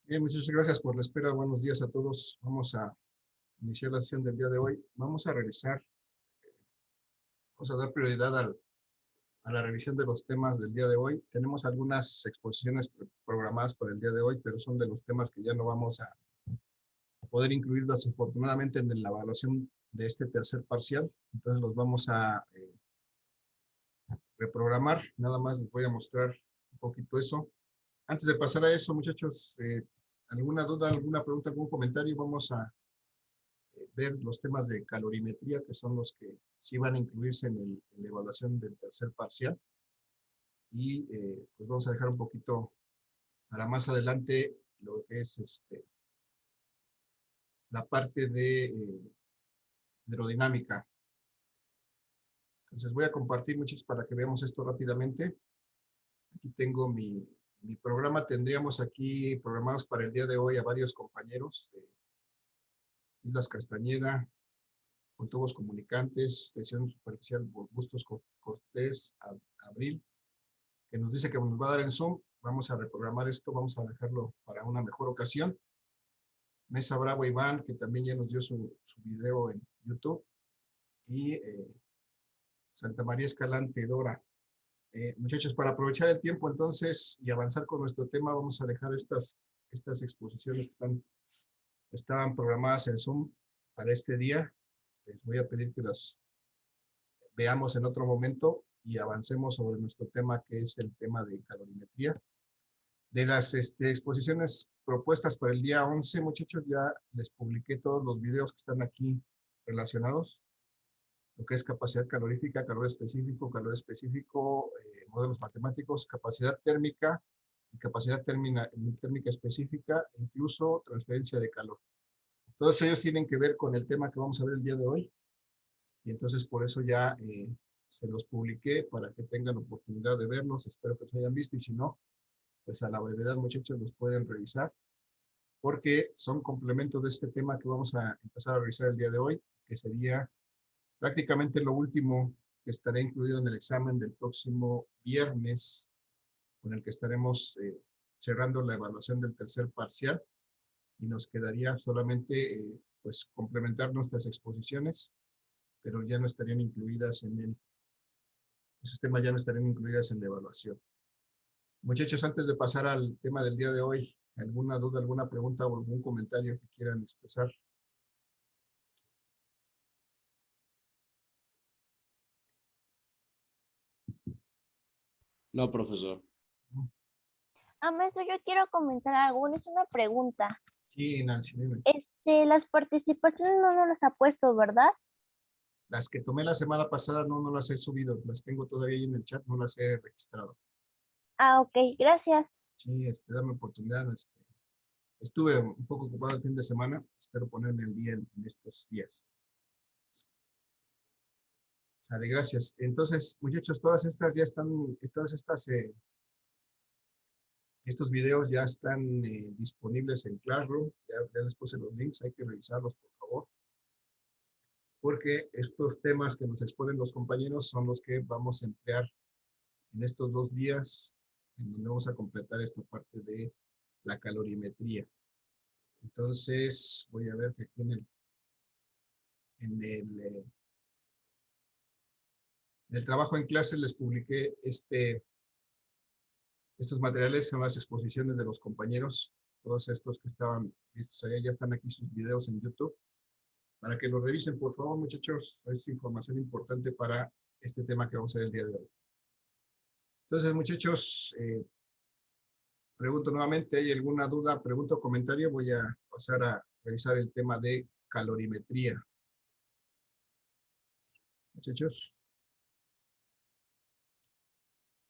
Bien, muchas gracias por la espera. Buenos días a todos. Vamos a iniciar la sesión del día de hoy. Vamos a dar prioridad a la revisión de los temas del día de hoy. Tenemos algunas exposiciones programadas para el día de hoy, pero son de los temas que ya no vamos a poder incluir desafortunadamente en la evaluación de este tercer parcial. Entonces los vamos a reprogramar. Nada más les voy a mostrar un poquito eso. Antes de pasar a eso, muchachos, ¿alguna duda, alguna pregunta, algún comentario? Vamos a ver los temas de calorimetría, que son los que sí van a incluirse en la evaluación del tercer parcial. Y pues vamos a dejar un poquito para más adelante lo que es la parte de hidrodinámica. Entonces voy a compartir, muchachos, para que veamos esto rápidamente. Aquí tengo mi programa. Tendríamos aquí programados para el día de hoy a varios compañeros de Islas Castañeda, con tubos comunicantes, presión superficial, Bustos Cortés, Abril, que nos dice que nos va a dar en Zoom. Vamos a reprogramar esto, vamos a dejarlo para una mejor ocasión. Mesa Bravo Iván, que también ya nos dio su video en YouTube. Y Santa María Escalante Dora. Muchachos, para aprovechar el tiempo entonces y avanzar con nuestro tema, vamos a dejar estas exposiciones que estaban programadas en Zoom para este día. Les voy a pedir que las veamos en otro momento y avancemos sobre nuestro tema, que es el tema de calorimetría. De las exposiciones propuestas para el día 11, muchachos, ya les publiqué todos los videos que están aquí relacionados. Lo que es capacidad calorífica, calor específico, modelos matemáticos, capacidad térmica y capacidad térmica específica, e incluso transferencia de calor. Todos ellos tienen que ver con el tema que vamos a ver el día de hoy. Y entonces por eso ya se los publiqué para que tengan oportunidad de verlos. Espero que los hayan visto y si no, pues a la brevedad, muchachos, los pueden revisar porque son complementos de este tema que vamos a empezar a revisar el día de hoy, que sería prácticamente lo último que estará incluido en el examen del próximo viernes, con el que estaremos cerrando la evaluación del tercer parcial y nos quedaría solamente pues complementar nuestras exposiciones, pero ya no estarían incluidas esos temas ya no estarían incluidas en la evaluación. Muchachos, antes de pasar al tema del día de hoy, ¿alguna duda, alguna pregunta o algún comentario que quieran expresar? No, profesor. Maestro, yo quiero comentar algo, es una pregunta. Sí, Nancy, dime. Las participaciones no nos las ha puesto, ¿verdad? Las que tomé la semana pasada no las he subido, las tengo todavía ahí en el chat, no las he registrado. Ok, gracias. Sí, dame oportunidad. Estuve un poco ocupado el fin de semana, espero ponerme el día en estos días. Sale, gracias. Entonces, muchachos, todas estas ya están, estos videos ya están disponibles en Classroom, ya les puse los links, hay que revisarlos, por favor, porque estos temas que nos exponen los compañeros son los que vamos a emplear en estos 2 días, en donde vamos a completar esta parte de la calorimetría. Entonces, voy a ver que aquí en el trabajo en clase les publiqué estos materiales, son las exposiciones de los compañeros, todos estos que estaban listos allá, ya están aquí sus videos en YouTube, para que los revisen, por favor, muchachos, es información importante para este tema que vamos a ver el día de hoy. Entonces, muchachos, pregunto nuevamente, ¿hay alguna duda, pregunta o comentario? Voy a pasar a revisar el tema de calorimetría. Muchachos,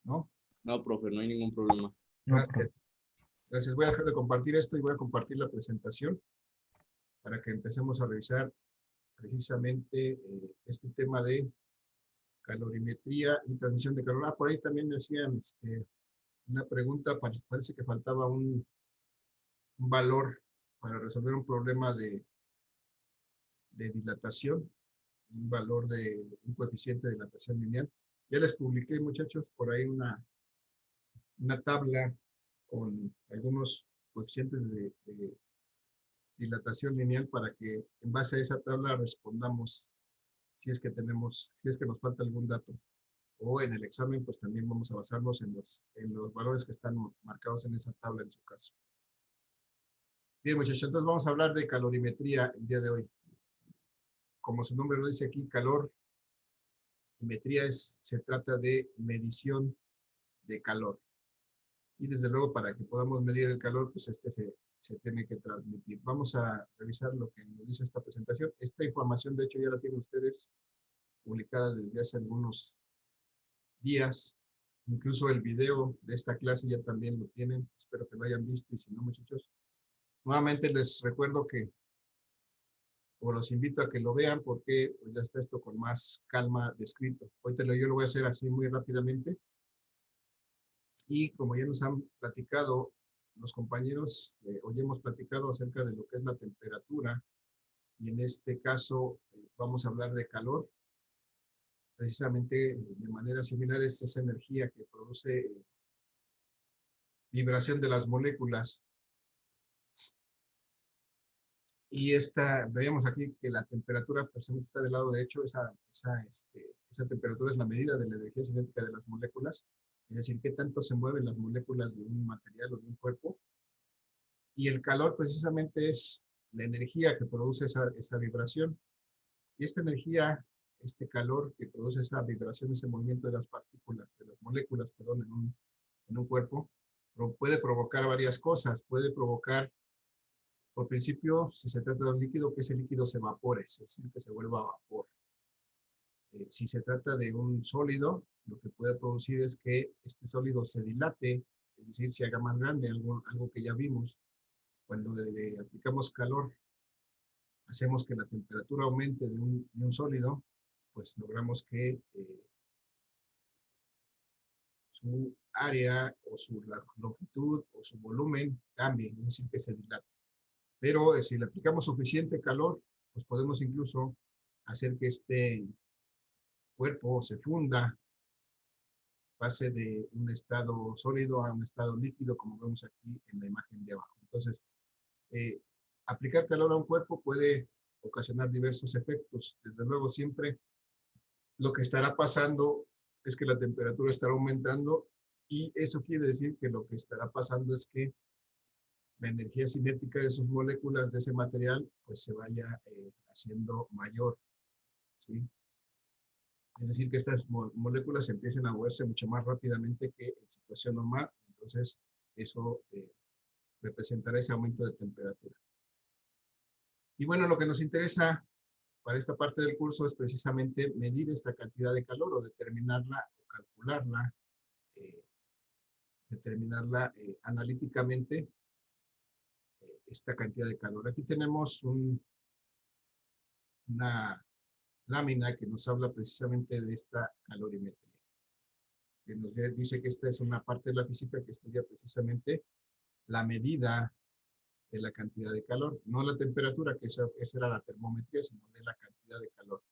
¿no? No, profe, no hay ningún problema. No, Gracias. Gracias. Voy a dejar de compartir esto y voy a compartir la presentación para que empecemos a revisar precisamente este tema de calorimetría y transmisión de calor. Por ahí también me hacían una pregunta, parece que faltaba un valor para resolver un problema de dilatación, un valor de un coeficiente de dilatación lineal. Ya les publiqué, muchachos, por ahí una tabla con algunos coeficientes de dilatación lineal para que en base a esa tabla respondamos si es que nos falta algún dato. O en el examen, pues también vamos a basarnos en los valores que están marcados en esa tabla en su caso. Bien, muchachos, entonces vamos a hablar de calorimetría el día de hoy. Como su nombre lo dice aquí, calor y metría se trata de medición de calor. Y desde luego para que podamos medir el calor, pues se tiene que transmitir. Vamos a revisar lo que nos dice esta presentación. Esta información, de hecho, ya la tienen ustedes publicada desde hace algunos días. Incluso el video de esta clase ya también lo tienen. Espero que lo hayan visto y si no, muchachos. Nuevamente les recuerdo o los invito a que lo vean porque pues, ya está esto con más calma descrito. Ahorita yo lo voy a hacer así muy rápidamente. Y como ya nos han platicado los compañeros, hoy hemos platicado acerca de lo que es la temperatura y en este caso vamos a hablar de calor. Precisamente de manera similar es esa energía que produce vibración de las moléculas. Y veíamos aquí que la temperatura precisamente está del lado derecho, esa temperatura es la medida de la energía cinética de las moléculas, es decir, qué tanto se mueven las moléculas de un material o de un cuerpo. Y el calor precisamente es la energía que produce esa vibración. Y esta energía, este calor que produce esa vibración, ese movimiento de las partículas, de las moléculas, perdón, en un cuerpo, puede provocar varias cosas. Puede provocar, por principio, si se trata de un líquido, que ese líquido se evapore, es decir, que se vuelva a vapor. Si se trata de un sólido, lo que puede producir es que este sólido se dilate, es decir, se haga más grande, algo que ya vimos. Cuando le aplicamos calor, hacemos que la temperatura aumente de un sólido, pues logramos que su área o su longitud o su volumen cambie, es decir, que se dilate. Pero si le aplicamos suficiente calor, pues podemos incluso hacer que este cuerpo se funda, pase de un estado sólido a un estado líquido, como vemos aquí en la imagen de abajo. Entonces, aplicar calor a un cuerpo puede ocasionar diversos efectos. Desde luego, siempre lo que estará pasando es que la temperatura estará aumentando y eso quiere decir que lo que estará pasando es que la energía cinética de sus moléculas, de ese material, pues se vaya haciendo mayor, ¿sí? Es decir, que estas moléculas empiecen a moverse mucho más rápidamente que en situación normal. Entonces, eso representará ese aumento de temperatura. Y bueno, lo que nos interesa para esta parte del curso es precisamente medir esta cantidad de calor o determinarla o determinarla analíticamente, esta cantidad de calor. Aquí tenemos una lámina que nos habla precisamente de esta calorimetría, que nos dice que esta es una parte de la física que estudia precisamente la medida de la cantidad de calor, no la temperatura, que esa era la termometría, sino de la cantidad de calor.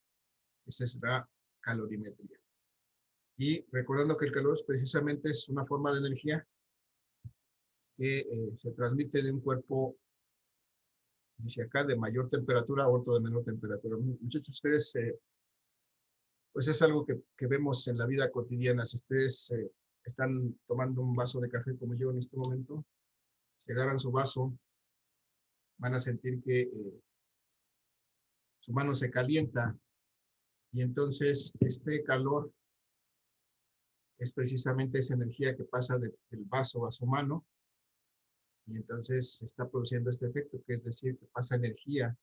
Esa es la calorimetría. Y recordando que el calor precisamente es una forma de energía que se transmite de un cuerpo, dice acá, de mayor temperatura a otro de menor temperatura. Muchos de ustedes, pues es algo que vemos en la vida cotidiana. Si ustedes están tomando un vaso de café como yo en este momento, se agarran su vaso, van a sentir que su mano se calienta y entonces este calor es precisamente esa energía que pasa del vaso a su mano y entonces se está produciendo este efecto, que es decir, que pasa energía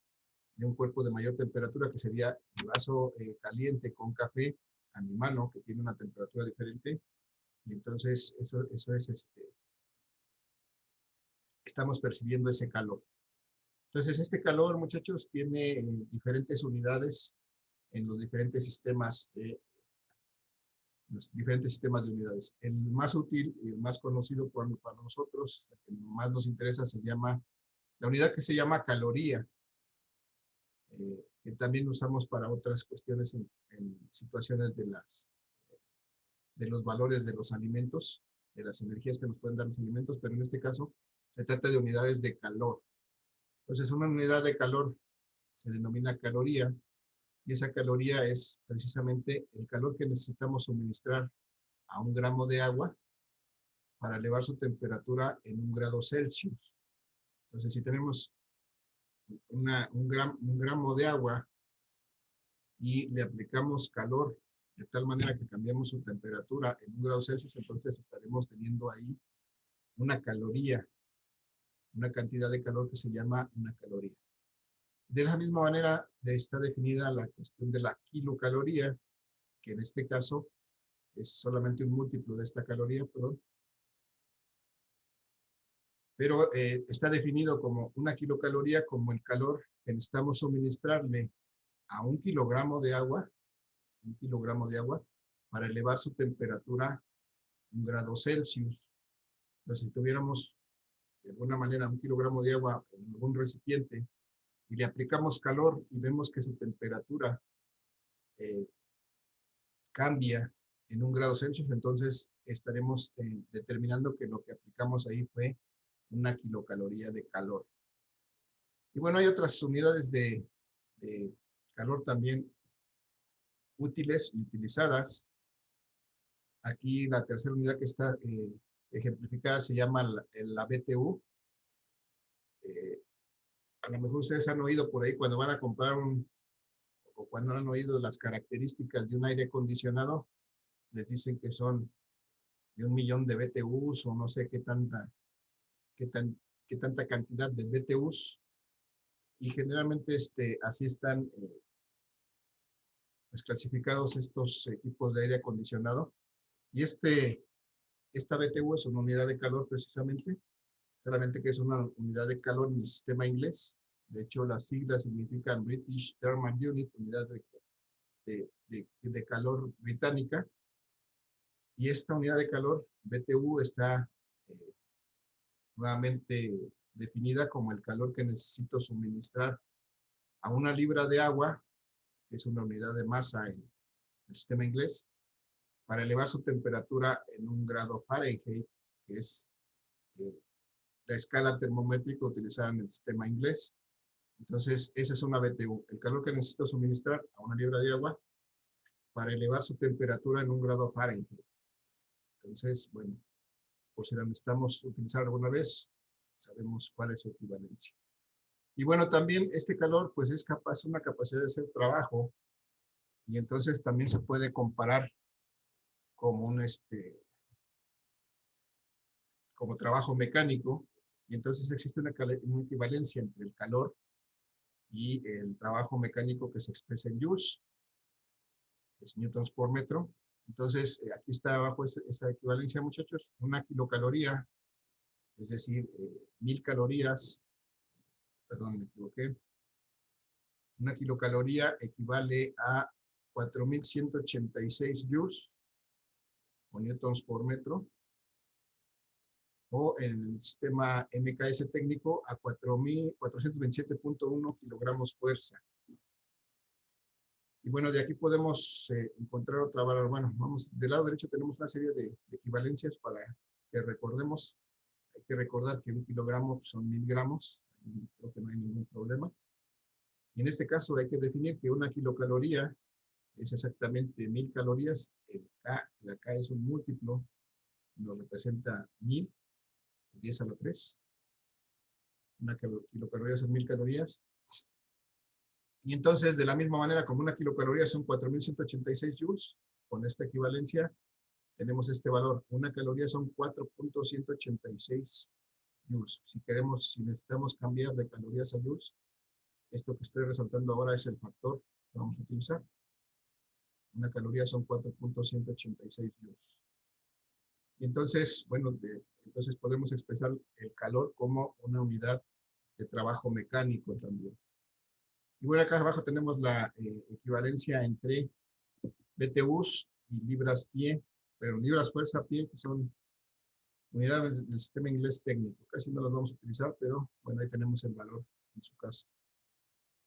de un cuerpo de mayor temperatura, que sería el vaso caliente con café, a mi mano, que tiene una temperatura diferente, y entonces eso es, estamos percibiendo ese calor. Entonces este calor, muchachos, tiene diferentes unidades en los diferentes sistemas de unidades. El más útil y el más conocido para nosotros, el que más nos interesa, se llama, la unidad que se llama caloría, que también usamos para otras cuestiones en situaciones de los valores de los alimentos, de las energías que nos pueden dar los alimentos, pero en este caso Se trata de unidades de calor. Entonces, una unidad de calor se denomina caloría, y esa caloría es precisamente el calor que necesitamos suministrar a 1 gramo de agua para elevar su temperatura en 1 grado Celsius. Entonces, si tenemos un gramo de agua y le aplicamos calor de tal manera que cambiamos su temperatura en 1 grado Celsius, entonces estaremos teniendo ahí una caloría, una cantidad de calor que se llama una caloría. De la misma manera está definida la cuestión de la kilocaloría, que en este caso es solamente un múltiplo de esta caloría, perdón. Pero está definido como una kilocaloría como el calor que necesitamos suministrarle a 1 kilogramo de agua, 1 kilogramo de agua, para elevar su temperatura 1 grado Celsius. Entonces, si tuviéramos de alguna manera 1 kilogramo de agua en algún recipiente y le aplicamos calor y vemos que su temperatura cambia en 1 grado Celsius, entonces estaremos determinando que lo que aplicamos ahí fue 1 kilocaloría de calor. Y bueno, hay otras unidades de calor también útiles y utilizadas. Aquí la tercera unidad que está ejemplificada se llama la BTU. A lo mejor ustedes han oído por ahí cuando van a comprar o cuando han oído las características de un aire acondicionado, les dicen que son de 1 millón de BTUs o no sé qué tanta cantidad de BTUs. Y generalmente así están pues, clasificados estos equipos de aire acondicionado. Y esta BTU es una unidad de calor precisamente, solamente que es una unidad de calor en el sistema inglés. De hecho, las siglas significan British Thermal Unit, unidad de calor británica. Y esta unidad de calor, BTU, está nuevamente definida como el calor que necesito suministrar a 1 libra de agua, que es una unidad de masa en el sistema inglés, para elevar su temperatura en 1 grado Fahrenheit, que es la escala termométrica utilizada en el sistema inglés. Entonces, esa es una BTU, el calor que necesito suministrar a 1 libra de agua para elevar su temperatura en 1 grado Fahrenheit. Entonces, bueno, por si la necesitamos utilizar alguna vez, sabemos cuál es su equivalencia. Y bueno, también este calor, pues es una capacidad de hacer trabajo, y entonces también se puede comparar como como trabajo mecánico, y entonces existe una equivalencia entre el calor y el trabajo mecánico que se expresa en joules, es newtons por metro. Entonces, aquí está abajo esa equivalencia, muchachos, 1 kilocaloría, es decir, 1000 calorías, perdón, me equivoqué. 1 kilocaloría equivale a 4186 joules o newtons por metro, o en el sistema MKS técnico a 427.1 kilogramos fuerza. Y bueno, de aquí podemos encontrar otra valor. Bueno, vamos, del lado derecho tenemos una serie de equivalencias para que recordemos. Hay que recordar que 1 kilogramo son 1000 gramos. Creo que no hay ningún problema. Y en este caso hay que definir que 1 kilocaloría es exactamente 1000 calorías. La K es un múltiplo, nos representa 1000, 10 a la 3. 1 kilocaloría son 1000 calorías. Y entonces, de la misma manera, como 1 kilocaloría son 4186 joules, con esta equivalencia tenemos este valor. 1 caloría son 4.186 joules. Si necesitamos cambiar de calorías a joules, esto que estoy resaltando ahora es el factor que vamos a utilizar. 1 caloría son 4.186 joules. Y entonces, bueno, entonces podemos expresar el calor como una unidad de trabajo mecánico también. Y bueno, acá abajo tenemos la equivalencia entre BTUs y libras-pie, pero libras fuerza-pie, que son unidades del sistema inglés técnico. Casi no las vamos a utilizar, pero bueno, ahí tenemos el valor en su caso.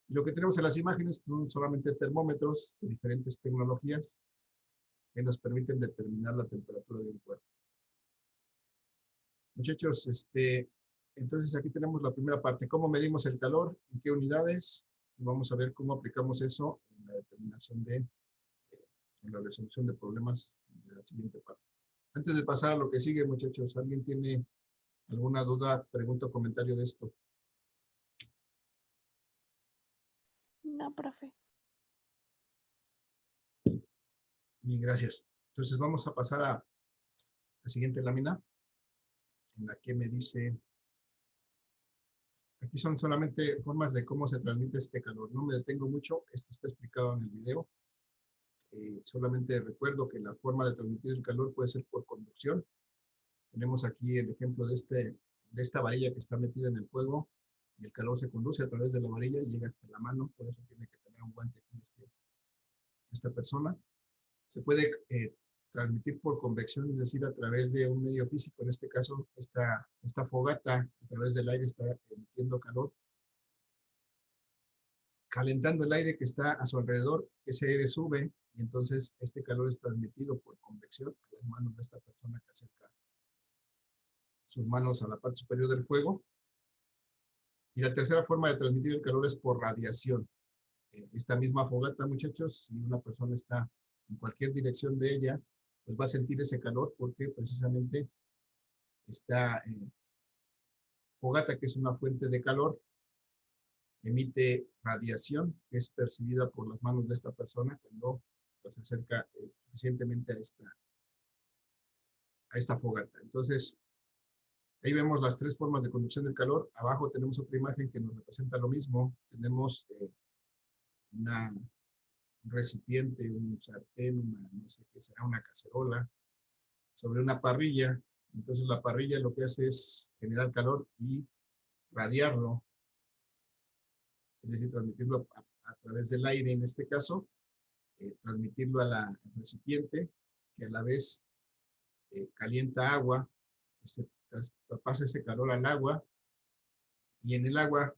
Y lo que tenemos en las imágenes son solamente termómetros de diferentes tecnologías que nos permiten determinar la temperatura de un cuerpo. Muchachos, Entonces aquí tenemos la primera parte, cómo medimos el calor, en qué unidades, y vamos a ver cómo aplicamos eso en la determinación de, en la resolución de problemas de la siguiente parte. Antes de pasar a lo que sigue, muchachos, ¿alguien tiene alguna duda, pregunta o comentario de esto? No, profe. Y gracias. Entonces vamos a pasar a la siguiente lámina, en la que me dice, aquí son solamente formas de cómo se transmite este calor. No me detengo mucho, esto está explicado en el video. Solamente recuerdo que la forma de transmitir el calor puede ser por conducción. Tenemos aquí el ejemplo de esta varilla que está metida en el fuego y el calor se conduce a través de la varilla y llega hasta la mano, por eso tiene que tener un guante aquí esta persona. Se puede transmitir por convección, es decir, a través de un medio físico. En este caso, esta fogata a través del aire está emitiendo calor, calentando el aire que está a su alrededor. Ese aire sube y entonces este calor es transmitido por convección a las manos de esta persona que acerca sus manos a la parte superior del fuego. Y la tercera forma de transmitir el calor es por radiación. Esta misma fogata, muchachos, si una persona está en cualquier dirección de ella, pues va a sentir ese calor porque precisamente esta fogata, que es una fuente de calor, emite radiación que es percibida por las manos de esta persona cuando pues, se acerca suficientemente a esta fogata. Entonces, ahí vemos las tres formas de conducción del calor. Abajo tenemos otra imagen que nos representa lo mismo. Tenemos un recipiente, un sartén, no sé qué será, una cacerola, sobre una parrilla. Entonces la parrilla lo que hace es generar calor y radiarlo, es decir, transmitirlo a través del aire en este caso, transmitirlo al recipiente, que a la vez calienta agua, traspasa ese calor al agua, y en el agua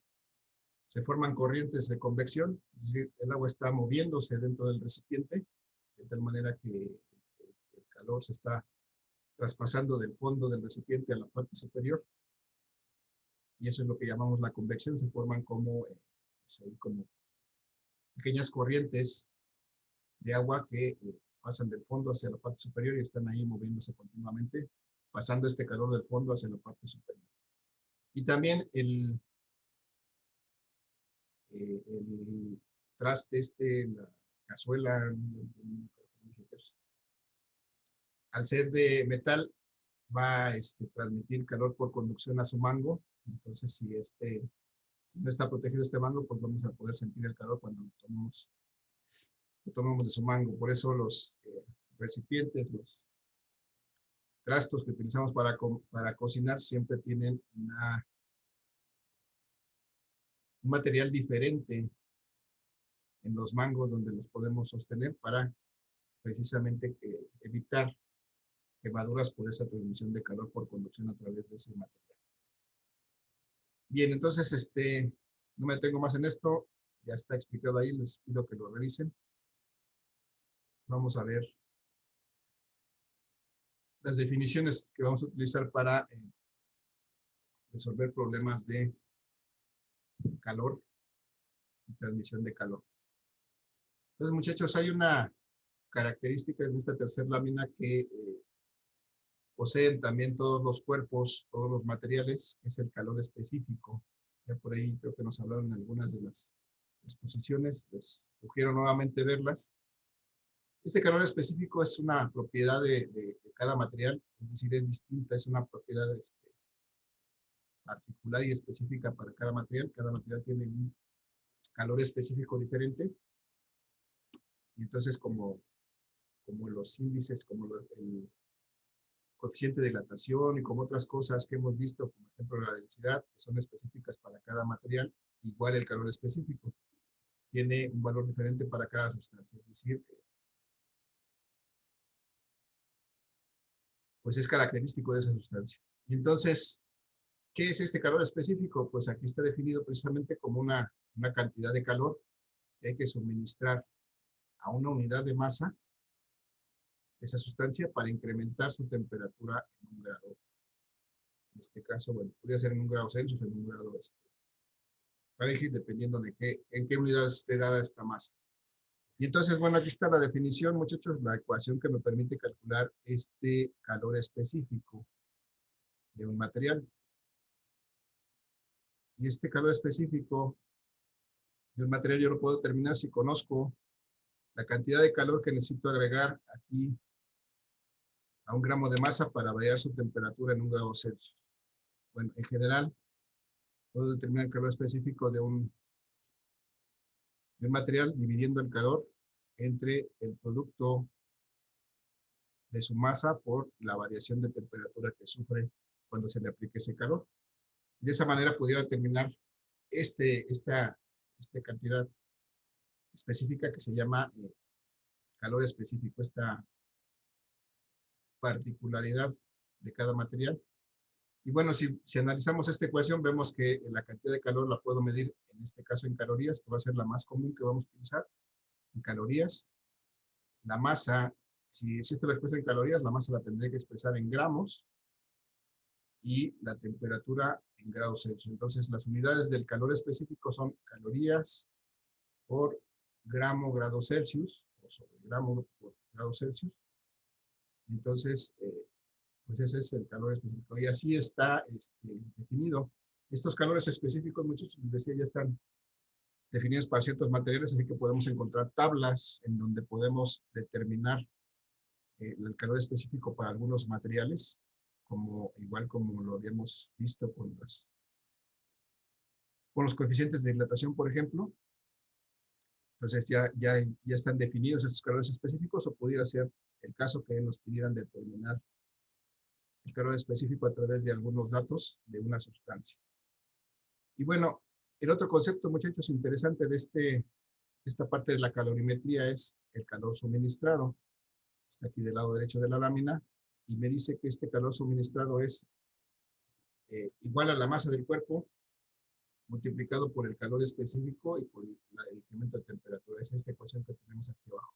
se forman corrientes de convección, es decir, el agua está moviéndose dentro del recipiente, de tal manera que el calor se está traspasando del fondo del recipiente a la parte superior, y eso es lo que llamamos la convección. Se forman como pequeñas corrientes de agua que pasan del fondo hacia la parte superior y están ahí moviéndose continuamente, pasando este calor del fondo hacia la parte superior. Y también el traste la cazuela, al ser de metal, va a transmitir calor por conducción a su mango. Entonces, si no está protegido este mango, pues vamos a poder sentir el calor cuando lo tomamos de su mango. Por eso los recipientes, los trastos que utilizamos para cocinar siempre tienen un material diferente en los mangos donde los podemos sostener para precisamente evitar quemaduras por esa transmisión de calor por conducción a través de ese material. Bien, entonces no me detengo más en esto, ya está explicado ahí, les pido que lo revisen. Vamos a ver las definiciones que vamos a utilizar para resolver problemas de calor y transmisión de calor. Entonces, muchachos, hay una característica en esta tercera lámina que poseen también todos los cuerpos, todos los materiales, que es el calor específico. Ya por ahí creo que nos hablaron en algunas de las exposiciones, les sugiero nuevamente verlas. Este calor específico es una propiedad de cada material, es decir, es distinta, es una propiedad particular y específica para cada material tiene un calor específico diferente, y entonces como los índices, como el coeficiente de dilatación y como otras cosas que hemos visto, como ejemplo la densidad, que son específicas para cada material, igual el calor específico tiene un valor diferente para cada sustancia, es decir, pues es característico de esa sustancia. Y entonces, ¿qué es este calor específico? Pues aquí está definido precisamente como una cantidad de calor que hay que suministrar a una unidad de masa de esa sustancia para incrementar su temperatura en 1 grado. En este caso, bueno, podría ser en 1 grado Celsius, en 1 grado Fahrenheit, dependiendo de en qué unidad esté dada esta masa. Y entonces, bueno, aquí está la definición, muchachos, la ecuación que me permite calcular este calor específico de un material. Y este calor específico de un material yo lo puedo determinar si conozco la cantidad de calor que necesito agregar aquí a 1 gramo de masa para variar su temperatura en 1 grado Celsius. Bueno, en general, puedo determinar el calor específico de un material dividiendo el calor entre el producto de su masa por la variación de temperatura que sufre cuando se le aplique ese calor. De esa manera pudiera determinar esta cantidad específica que se llama calor específico, esta particularidad de cada material. Y bueno, si analizamos esta ecuación, vemos que la cantidad de calor la puedo medir, en este caso en calorías, que va a ser la más común que vamos a utilizar, en calorías. La masa, si existe la expresión en calorías, la masa la tendré que expresar en gramos y la temperatura en grados Celsius. Entonces, las unidades del calor específico son calorías por gramo grado Celsius, o sobre gramo por grado Celsius. Entonces, pues ese es el calor específico. Y así está definido. Estos calores específicos, muchos, les decía, ya están definidos para ciertos materiales, así que podemos encontrar tablas en donde podemos determinar el calor específico para algunos materiales, igual como lo habíamos visto con los coeficientes de dilatación, por ejemplo. Entonces ya están definidos estos calores específicos, o pudiera ser el caso que nos pidieran determinar el calor específico a través de algunos datos de una sustancia. Y bueno, el otro concepto, muchachos, interesante de esta parte de la calorimetría es el calor suministrado. Está aquí del lado derecho de la lámina y me dice que este calor suministrado es igual a la masa del cuerpo multiplicado por el calor específico y por el incremento de temperatura. Es esta ecuación que tenemos aquí abajo.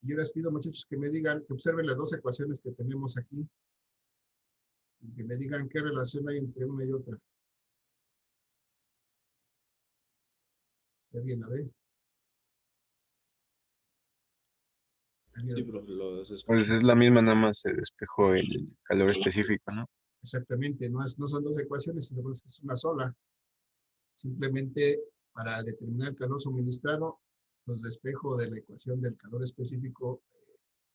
Y yo les pido, muchachos, que me digan, que observen las dos ecuaciones que tenemos aquí y que me digan qué relación hay entre una y otra. Si alguien la ve. Sí, profe, los Pues escucho. es la misma, nada más se despejó el calor específico, ¿no? Exactamente, no son dos ecuaciones, sino que es una sola. Simplemente para determinar el calor suministrado, los despejo de la ecuación del calor específico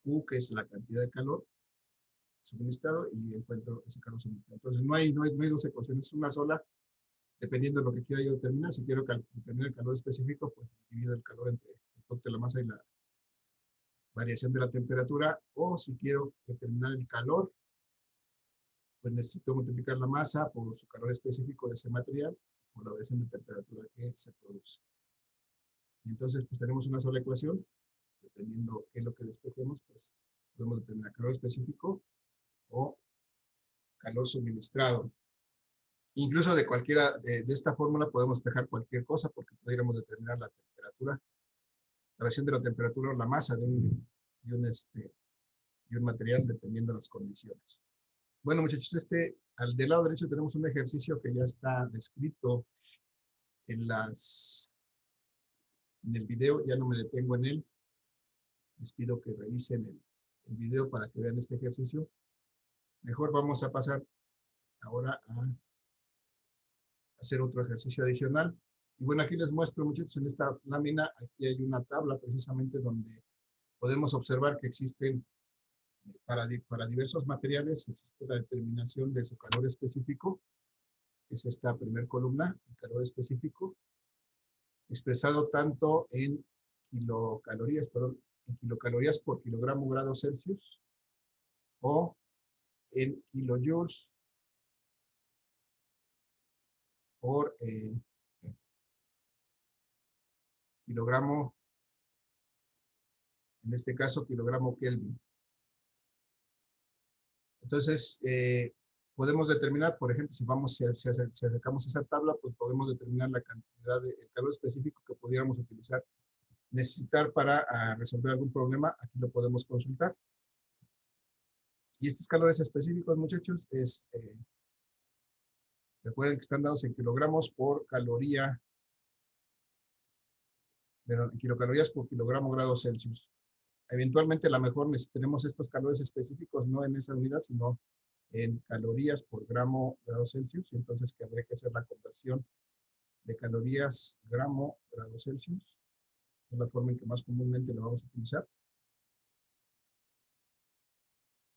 Q, que es la cantidad de calor suministrado, y encuentro ese calor suministrado. Entonces no hay dos ecuaciones, es una sola, dependiendo de lo que quiera yo determinar. Si quiero determinar el calor específico, pues divido el calor entre el producto de la masa y la variación de la temperatura, o si quiero determinar el calor, pues necesito multiplicar la masa por su calor específico de ese material, por la variación de temperatura que se produce. Y entonces, pues tenemos una sola ecuación, dependiendo qué es lo que despejemos, pues podemos determinar calor específico o calor suministrado. Incluso de cualquiera, de esta fórmula podemos despejar cualquier cosa, porque podríamos determinar la temperatura, la variación de la temperatura o la masa de un material, dependiendo de las condiciones. Bueno, muchachos, del lado derecho tenemos un ejercicio que ya está descrito en el video, ya no me detengo en él. Les pido que revisen el video para que vean este ejercicio. Mejor vamos a pasar ahora a hacer otro ejercicio adicional. Y bueno, aquí les muestro, muchachos, en esta lámina, aquí hay una tabla precisamente donde podemos observar que existen, para diversos materiales, existe la determinación de su calor específico, que es esta primera columna, el calor específico, expresado tanto en kilocalorías por kilogramo grado Celsius, o en kilojoules por kilogramo, en este caso kilogramo Kelvin. Entonces, podemos determinar, por ejemplo, si acercamos esa tabla, pues podemos determinar la cantidad de calor específico que pudiéramos necesitar para resolver algún problema. Aquí lo podemos consultar. Y estos calores específicos, muchachos, recuerden que están dados en kilogramos por caloría, pero en kilocalorías por kilogramo grados Celsius. Eventualmente, a lo mejor necesitaremos estos calores específicos, no en esa unidad, sino en calorías por gramo grados Celsius. Entonces, que habría que hacer la conversión de calorías gramo grados Celsius. Es la forma en que más comúnmente lo vamos a utilizar.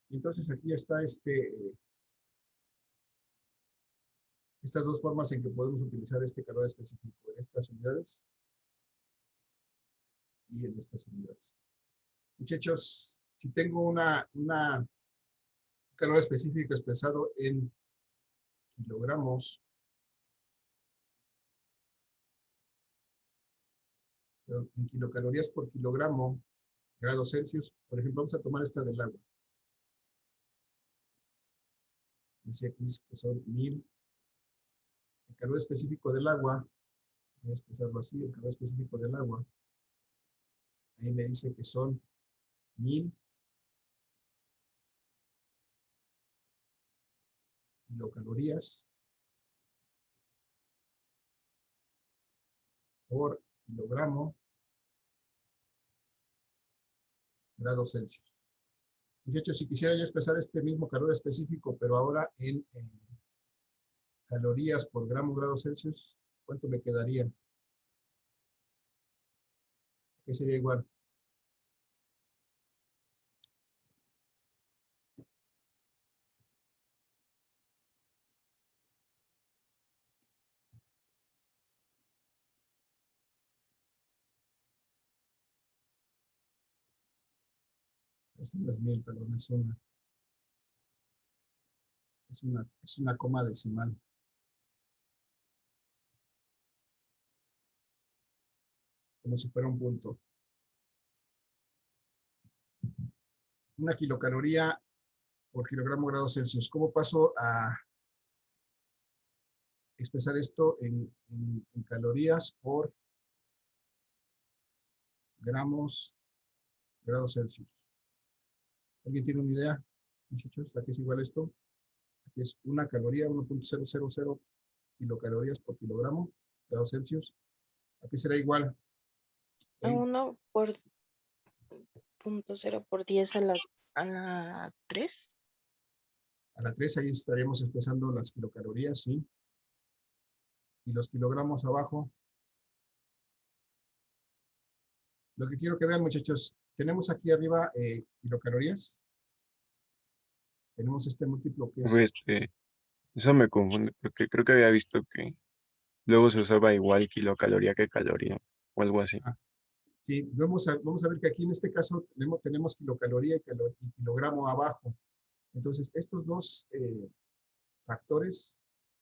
Y entonces aquí está estas dos formas en que podemos utilizar este calor específico, en estas unidades y en estas unidades. Muchachos, si tengo una calor específico expresado en kilogramos, en kilocalorías por kilogramo, grados Celsius, por ejemplo, vamos a tomar esta del agua. Dice aquí que son 1000. El calor específico del agua, voy a expresarlo así, el calor específico del agua, ahí me dice que son 1000 kilocalorías por kilogramo grados Celsius. Muchachos, si quisiera yo expresar este mismo calor específico, pero ahora en calorías por gramo grados Celsius, ¿cuánto me quedaría? ¿Qué sería igual? Esto no es 1000, perdón, es una coma decimal. Como si fuera un punto. Una kilocaloría por kilogramo grados Celsius. ¿Cómo paso a expresar esto en calorías por gramos grados Celsius? ¿Alguien tiene una idea, muchachos? ¿A qué es igual esto? Aquí es una caloría, 1.000 kilocalorías por kilogramo grados Celsius. ¿A qué será igual? A 1 por 0.0 por 10 a la 3. A la 3 ahí estaremos expresando las kilocalorías, ¿sí? Y los kilogramos abajo. Lo que quiero que vean, muchachos, tenemos aquí arriba kilocalorías. Tenemos este múltiplo que es... Eso me confunde, porque creo que había visto que luego se usaba igual kilocaloría que caloría, o algo así. Sí, vamos a ver que aquí en este caso tenemos kilocaloría y kilogramo abajo. Entonces, estos dos factores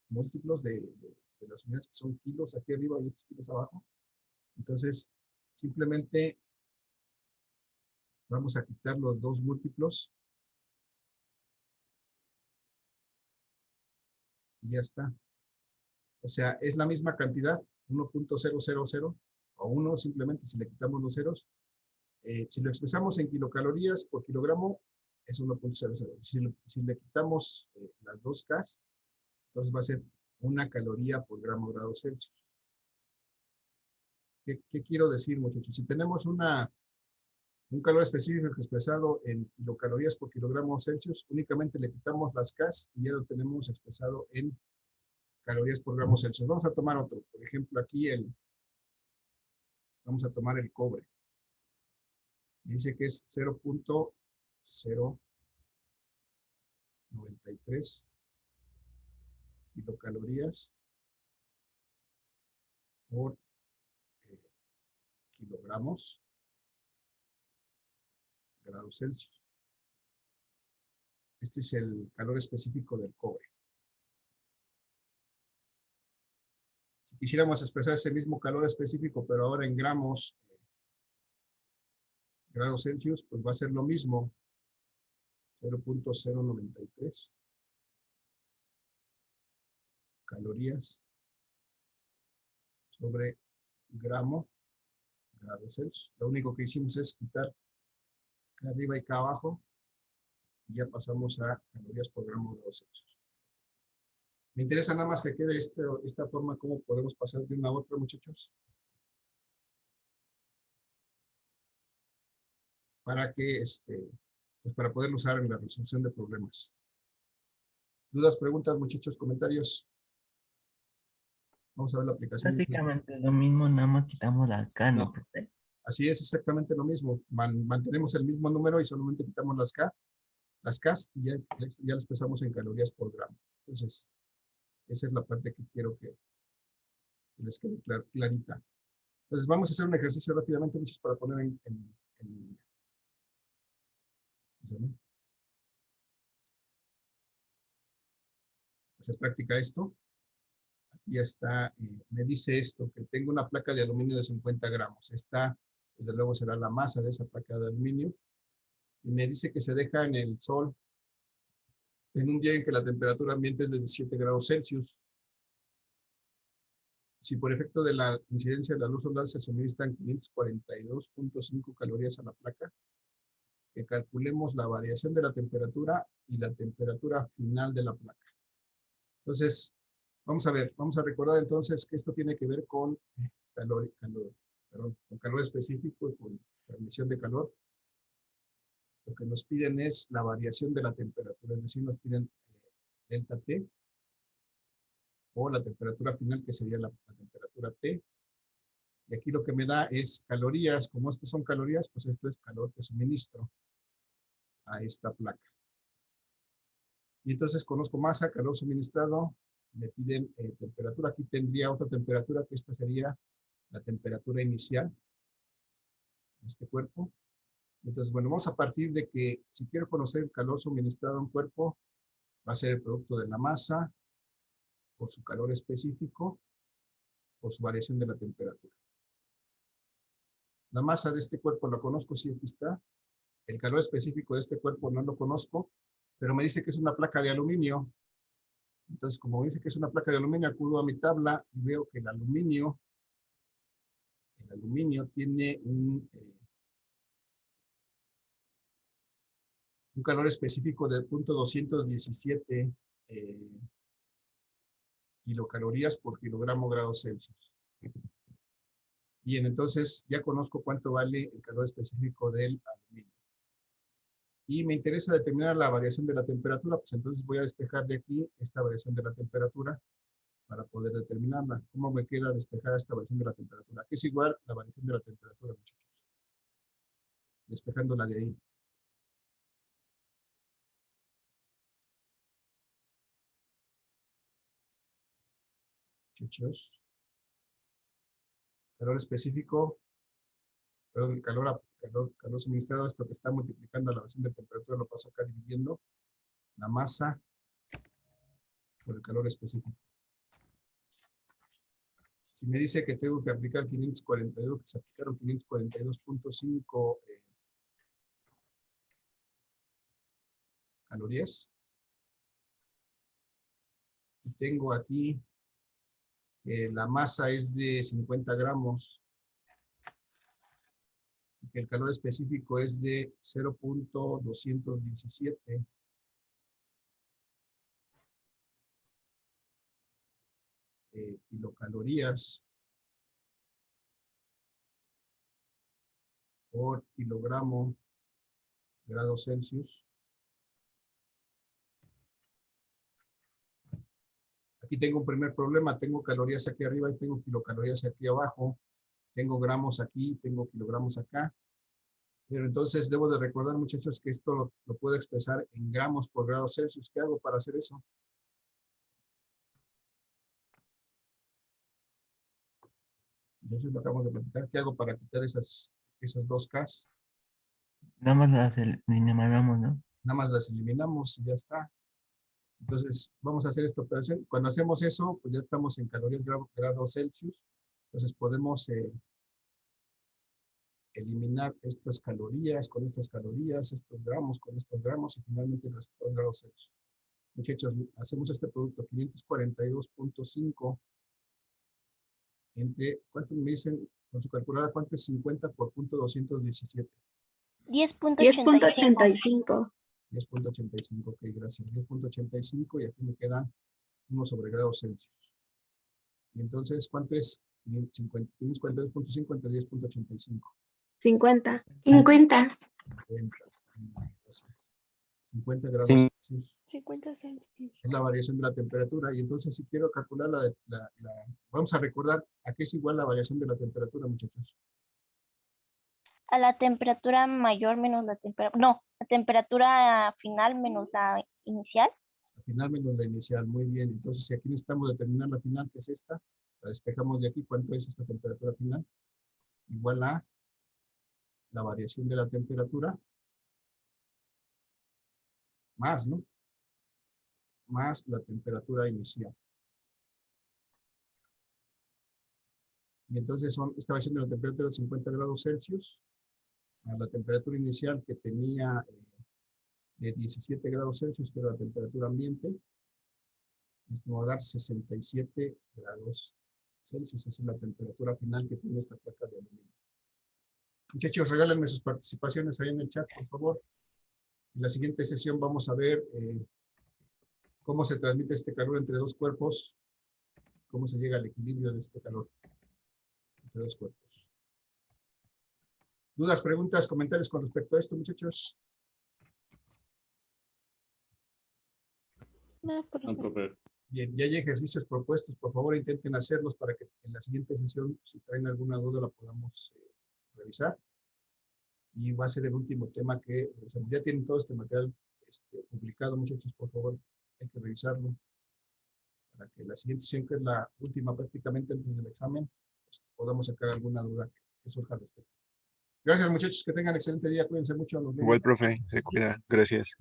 múltiplos de las unidades que son kilos aquí arriba y estos kilos abajo. Entonces, simplemente vamos a quitar los dos múltiplos. Y ya está. O sea, es la misma cantidad, 1.000 o 1 simplemente si le quitamos los ceros. Si lo expresamos en kilocalorías por kilogramo, es 1.00. Si le quitamos las dos K, entonces va a ser una caloría por gramo grado Celsius. ¿Qué quiero decir, muchachos? Si tenemos un calor específico expresado en kilocalorías por kilogramo Celsius, únicamente le quitamos las K y ya lo tenemos expresado en calorías por gramo Celsius. Vamos a tomar otro. Por ejemplo, aquí vamos a tomar el cobre. Dice que es 0.093 kilocalorías por kilogramos grados Celsius. Este es el calor específico del cobre. Si quisiéramos expresar ese mismo calor específico, pero ahora en gramos grados Celsius, pues va a ser lo mismo, 0.093 calorías sobre gramo grados Celsius. Lo único que hicimos es quitar acá arriba y acá abajo y ya pasamos a calorías por gramo grados Celsius. Me interesa nada más que quede esta forma, cómo podemos pasar de una a otra, muchachos. Para que, pues para poderlo usar en la resolución de problemas. ¿Dudas, preguntas, muchachos, comentarios? Vamos a ver la aplicación. Básicamente lo mismo, nada más quitamos la K, ¿no, No. profe? Así es, exactamente lo mismo. Mantenemos el mismo número y solamente quitamos las Ks y ya las pesamos en calorías por gramo. Entonces, esa es la parte que quiero que les quede clarita. Entonces, vamos a hacer un ejercicio rápidamente, muchachos, para poner hacer práctica esto. Aquí ya está, me dice esto, que tengo una placa de aluminio de 50 gramos. Esta, desde luego, será la masa de esa placa de aluminio. Y me dice que se deja en el sol en un día en que la temperatura ambiente es de 17 grados Celsius. Si por efecto de la incidencia de la luz solar se suministran 542.5 calorías a la placa, que calculemos la variación de la temperatura y la temperatura final de la placa. Entonces, vamos a ver, vamos a recordar entonces que esto tiene que ver con con calor específico y con transmisión de calor. Lo que nos piden es la variación de la temperatura, es decir, nos piden delta T o la temperatura final, que sería la temperatura T. Y aquí lo que me da es calorías. Como estas son calorías, pues esto es calor que suministro a esta placa. Y entonces conozco masa, calor suministrado, me piden temperatura. Aquí tendría otra temperatura, que esta sería la temperatura inicial de este cuerpo. Entonces, bueno, vamos a partir de que si quiero conocer el calor suministrado a un cuerpo, va a ser el producto de la masa, por su calor específico, por su variación de la temperatura. La masa de este cuerpo la conozco, sí, aquí está. El calor específico de este cuerpo no lo conozco, pero me dice que es una placa de aluminio. Entonces, como me dice que es una placa de aluminio, acudo a mi tabla y veo que el aluminio tiene un calor específico de 0.217 kilocalorías por kilogramo grados Celsius. Bien, entonces ya conozco cuánto vale el calor específico del aluminio. Y me interesa determinar la variación de la temperatura, pues entonces voy a despejar de aquí esta variación de la temperatura para poder determinarla. ¿Cómo me queda despejada esta variación de la temperatura? Que es igual la variación de la temperatura, muchachos. Despejándola de ahí. Muchachos. Calor específico, perdón, el calor suministrado, esto que está multiplicando la variación de temperatura, lo paso acá dividiendo la masa por el calor específico. Si me dice que tengo que aplicar 542, que se aplicaron 542.5 calorías, y tengo aquí que la masa es de 50 gramos, y que el calor específico es de 0.217. Kilocalorías por kilogramo grados Celsius. Aquí tengo un primer problema, tengo calorías aquí arriba y tengo kilocalorías aquí abajo, tengo gramos aquí, tengo kilogramos acá, pero entonces debo de recordar, muchachos, que esto lo puedo expresar en gramos por grados Celsius. ¿Qué hago para hacer eso? Entonces lo acabamos de platicar. ¿Qué hago para quitar esas dos Ks? Nada más las eliminamos, ¿no? Nada más las eliminamos y ya está. Entonces, vamos a hacer esta operación. Cuando hacemos eso, pues ya estamos en calorías grados Celsius. Entonces, podemos eliminar estas calorías con estas calorías, estos gramos con estos gramos y finalmente el resultado en grados Celsius. Muchachos, hacemos este producto 542.5 entre, ¿cuánto me dicen con su calculadora? ¿Cuánto es 50 por .217? 10.85. 10.85. 10.85, ok, gracias. 10.85 y aquí me quedan 1 sobre grados Celsius. Y entonces, ¿cuánto es? 52.5 entre 10.85. 50. 50. 50 grados Sí. Celsius 50 Celsius. es la variación de la temperatura. Y entonces, si quiero calcular vamos a recordar a qué es igual la variación de la temperatura, muchachos. A la temperatura mayor menos la temperatura. No, la temperatura final menos la inicial. La final menos la inicial, muy bien. Entonces, si aquí necesitamos determinar la final, que es esta, la despejamos de aquí. ¿Cuánto es esta temperatura final? Igual a la variación de la temperatura más, ¿no? Más la temperatura inicial. Y entonces esta variación de la temperatura de 50 grados Celsius más la temperatura inicial que tenía de 17 grados Celsius, que era la temperatura ambiente. Esto va a dar 67 grados Celsius. Esa es la temperatura final que tiene esta placa de aluminio. Muchachos, regálenme sus participaciones ahí en el chat, por favor. En la siguiente sesión vamos a ver cómo se transmite este calor entre dos cuerpos, cómo se llega al equilibrio de este calor entre dos cuerpos. ¿Dudas, preguntas, comentarios con respecto a esto, muchachos? No, No, profe. Bien, ya hay ejercicios propuestos, por favor intenten hacerlos para que en la siguiente sesión, si traen alguna duda, la podamos revisar. Y va a ser el último tema que revisamos. Ya tienen todo este material publicado, muchachos, por favor, hay que revisarlo. Para que la siguiente sesión, que es la última prácticamente antes del examen, pues, podamos sacar alguna duda que surja al respecto. Gracias, muchachos, que tengan excelente día, cuídense mucho. Igual, profe, se cuida. Gracias.